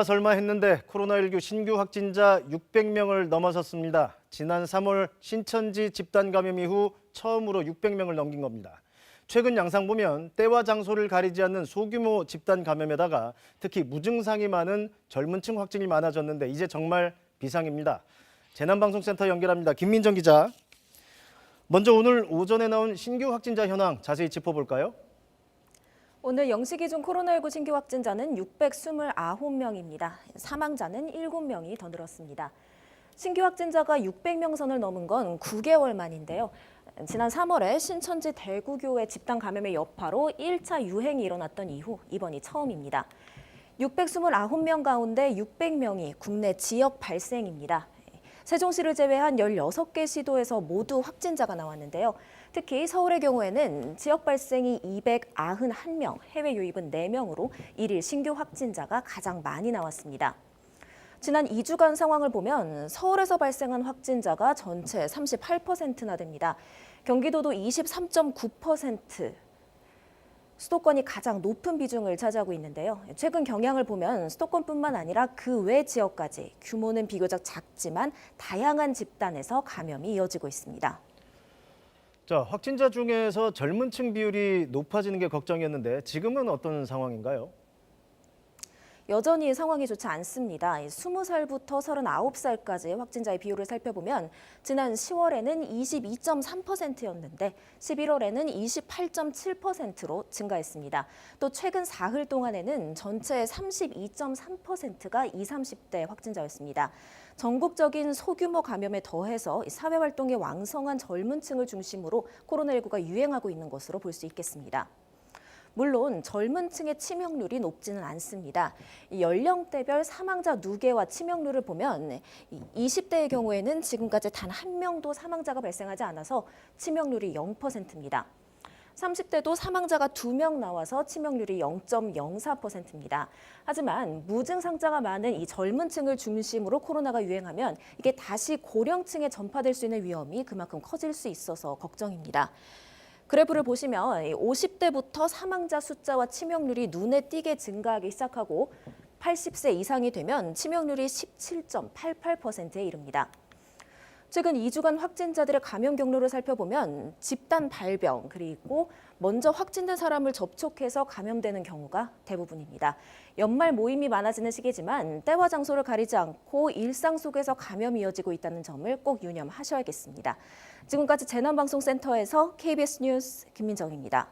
설마 했는데 코로나19 신규 확진자 600명을 넘어섰습니다. 지난 3월 신천지 집단 감염 이후 처음으로 600명을 넘긴 겁니다. 최근 양상 보면 때와 장소를 가리지 않는 소규모 집단 감염에다가 특히 무증상이 많은 젊은 층 확진이 많아졌는데 이제 정말 비상입니다. 재난방송센터 연결합니다. 김민정 기자. 먼저 오늘 오전에 나온 신규 확진자 현황 자세히 짚어볼까요? 오늘 0시 기준 코로나19 신규 확진자는 629명입니다. 사망자는 7명이 더 늘었습니다. 신규 확진자가 600명 선을 넘은 건 9개월 만인데요. 지난 3월에 신천지 대구교회 집단 감염의 여파로 1차 유행이 일어났던 이후 이번이 처음입니다. 629명 가운데 600명이 국내 지역 발생입니다. 세종시를 제외한 16개 시도에서 모두 확진자가 나왔는데요. 특히 서울의 경우에는 지역 발생이 291명, 해외 유입은 4명으로 일일 신규 확진자가 가장 많이 나왔습니다. 지난 2주간 상황을 보면 서울에서 발생한 확진자가 전체 38%나 됩니다. 경기도도 23.9%, 수도권이 가장 높은 비중을 차지하고 있는데요. 최근 경향을 보면 수도권뿐만 아니라 그 외 지역까지 규모는 비교적 작지만 다양한 집단에서 감염이 이어지고 있습니다. 자, 확진자 중에서 젊은 층 비율이 높아지는 게 걱정이었는데 지금은 어떤 상황인가요? 여전히 상황이 좋지 않습니다. 20살부터 39살까지 확진자의 비율을 살펴보면 지난 10월에는 22.3%였는데 11월에는 28.7%로 증가했습니다. 또 최근 사흘 동안에는 전체의 32.3%가 20, 30대 확진자였습니다. 전국적인 소규모 감염에 더해서 사회활동이 왕성한 젊은 층을 중심으로 코로나19가 유행하고 있는 것으로 볼 수 있겠습니다. 물론 젊은 층의 치명률이 높지는 않습니다. 연령대별 사망자 누계와 치명률을 보면 20대의 경우에는 지금까지 단 한 명도 사망자가 발생하지 않아서 치명률이 0%입니다. 30대도 사망자가 2명 나와서 치명률이 0.04%입니다. 하지만 무증상자가 많은 이 젊은 층을 중심으로 코로나가 유행하면 이게 다시 고령층에 전파될 수 있는 위험이 그만큼 커질 수 있어서 걱정입니다. 그래프를 보시면 50대부터 사망자 숫자와 치명률이 눈에 띄게 증가하기 시작하고 80세 이상이 되면 치명률이 17.88%에 이릅니다. 최근 2주간 확진자들의 감염 경로를 살펴보면 집단 발병 그리고 먼저 확진된 사람을 접촉해서 감염되는 경우가 대부분입니다. 연말 모임이 많아지는 시기지만 때와 장소를 가리지 않고 일상 속에서 감염이 이어지고 있다는 점을 꼭 유념하셔야겠습니다. 지금까지 재난방송센터에서 KBS 뉴스 김민정입니다.